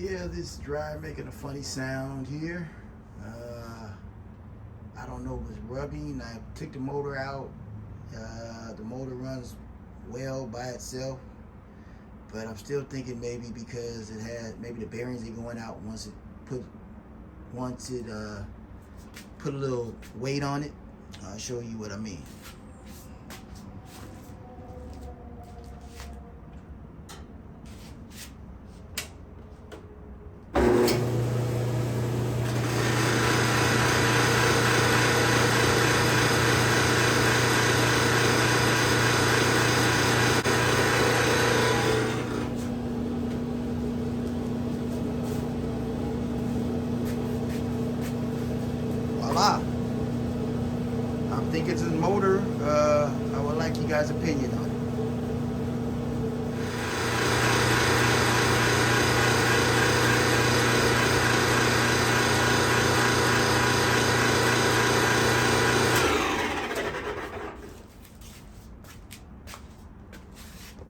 Yeah, this dryer making a funny sound here. I don't know if it's rubbing. I took the motor out. The motor runs well by itself, but I'm still thinking maybe because it had maybe the bearings are going out once it put a little weight on it. I'll show you what I mean. Voila. I think it's a motor. I would like you guys' opinion